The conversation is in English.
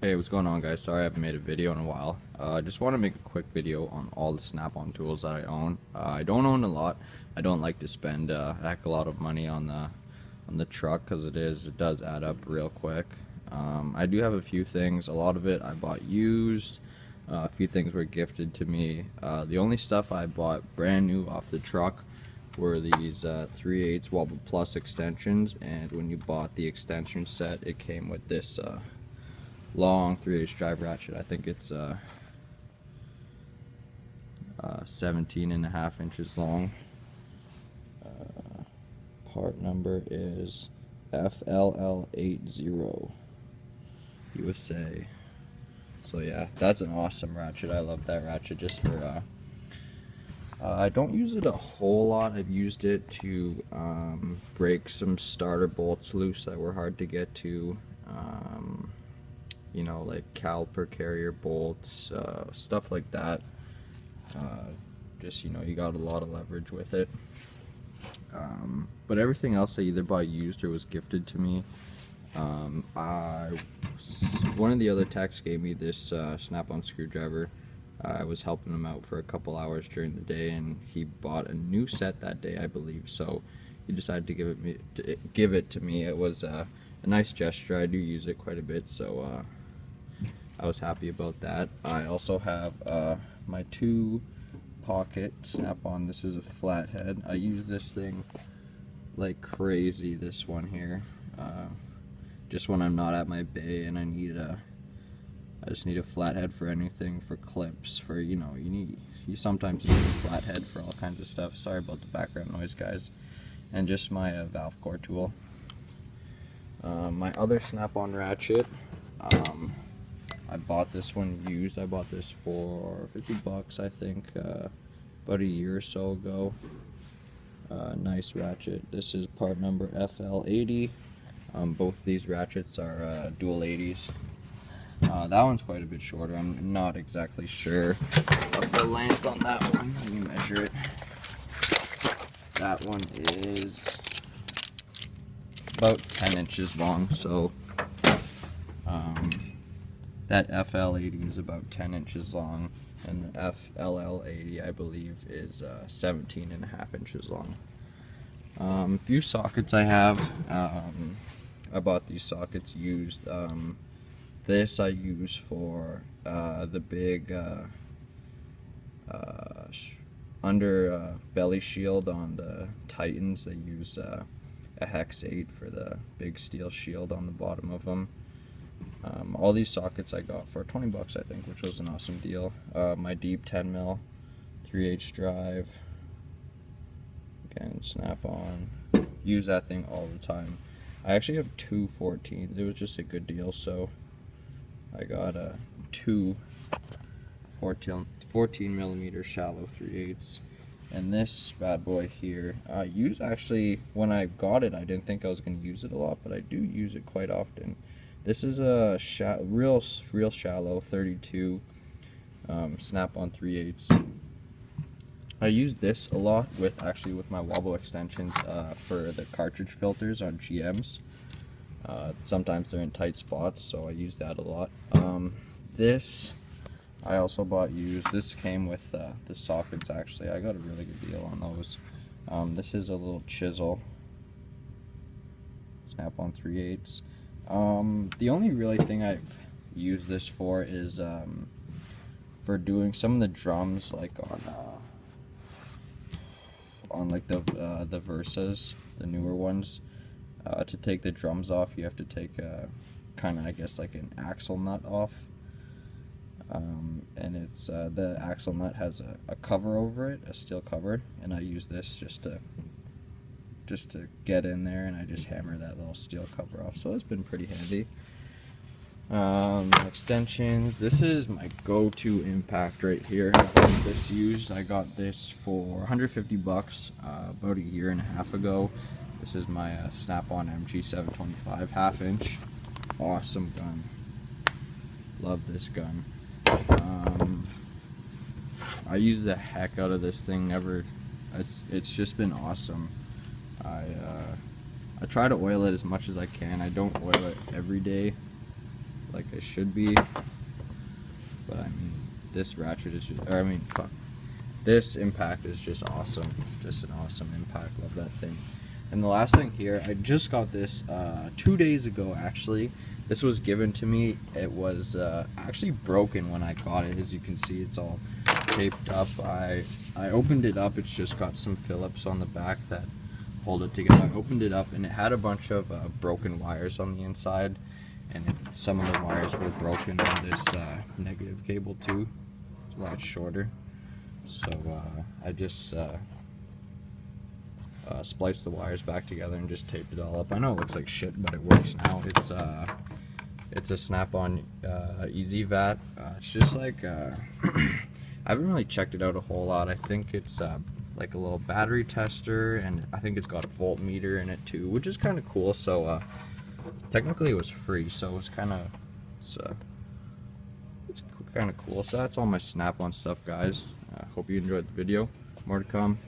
Hey, what's going on, guys? Sorry I haven't made a video in a while. I just want to make a quick video on all the Snap-on tools that I own. I don't own a lot. I don't like to spend a heck of a lot of money on the truck because it does add up real quick. I do have a few things. A lot of it I bought used. A few things were gifted to me. The only stuff I bought brand new off the truck were these 3/8 Wobble Plus extensions, and when you bought the extension set, it came with this long 3/8 drive ratchet. I think it's 17.5 inches long. Part number is FLL80 USA. So yeah, that's an awesome ratchet. I love that ratchet just for I don't use it a whole lot. I've used it to break some starter bolts loose that were hard to get to. You know, like caliper carrier bolts, stuff like that. Just, you know, you got a lot of leverage with it. But everything else I either bought used or was gifted to me. One of the other techs gave me this Snap-on screwdriver. I was helping him out for a couple hours during the day, and he bought a new set that day, I believe. So he decided to give it to me. It was a nice gesture. I do use it quite a bit, so I was happy about that. I also have my 2-pocket Snap-on. This is a flathead. I use this thing like crazy, this one here. Just when I'm not at my bay and I just need a flathead for anything, for clips, for, you know, you sometimes need a flathead for all kinds of stuff. Sorry about the background noise, guys. And just my valve core tool. My other Snap-on ratchet, I bought this one used. I bought this for 50 bucks, I think, about a year or so ago. Nice ratchet. This is part number FL80. Both these ratchets are dual 80s. That one's quite a bit shorter. I'm not exactly sure of the length on that one. Let me measure it. That one is about 10 inches long, so that FL80 is about 10 inches long, and the FLL80, I believe, is 17.5 inches long. A few sockets I have. I bought these sockets used. This I use for the big under belly shield on the Titans. They use a hex 8 for the big steel shield on the bottom of them. All these sockets I got for 20 bucks, I think, which was an awesome deal. My deep 10mm 3/8 drive. Again, Snap-on. Use that thing all the time. I actually have two 14s. It was just a good deal, so I got two 14mm shallow 3/8. And this bad boy here, actually, when I got it, I didn't think I was going to use it a lot, but I do use it quite often. This is a real shallow 32 Snap-on 3/8. I use this a lot with my wobble extensions for the cartridge filters on GMs. Sometimes they're in tight spots, so I use that a lot. This I also bought used. This came with the sockets, actually. I got a really good deal on those. This is a little chisel. Snap-on 3/8. The only really thing I've used this for is for doing some of the drums, like on like the Versas, the newer ones. To take the drums off, you have to take kind of, I guess, like an axle nut off. And it's the axle nut has a cover over it, a steel cover, and I use this just to get in there, and I just hammer that little steel cover off. So it's been pretty handy. Extensions. This is my go-to impact right here. I got this used. I got this for 150 bucks about a year and a half ago. This is my Snap-on MG725 1/2-inch. Awesome gun. Love this gun. I use the heck out of this thing. It's just been awesome. I try to oil it as much as I can. I don't oil it every day, like I should be. But I mean, this ratchet is just, or I mean, fuck. This impact is just awesome. Just an awesome impact. Love that thing. And the last thing here, I just got this 2 days ago actually. This was given to me. It was actually broken when I got it. As you can see, it's all taped up. I opened it up. It's just got some Phillips on the back that hold it together. I opened it up and it had a bunch of broken wires on the inside, and some of the wires were broken on this negative cable too. It's a lot shorter. So I just spliced the wires back together and just taped it all up. I know it looks like shit, but it works now. It's a Snap-on EZ-Vat. It's just like I haven't really checked it out a whole lot. I think it's like a little battery tester, and I think it's got a voltmeter in it too, which is kind of cool. So technically it was free, so it's kind of it's kind of cool. So that's all my Snap-on stuff, guys. Hope you enjoyed the video. More to come.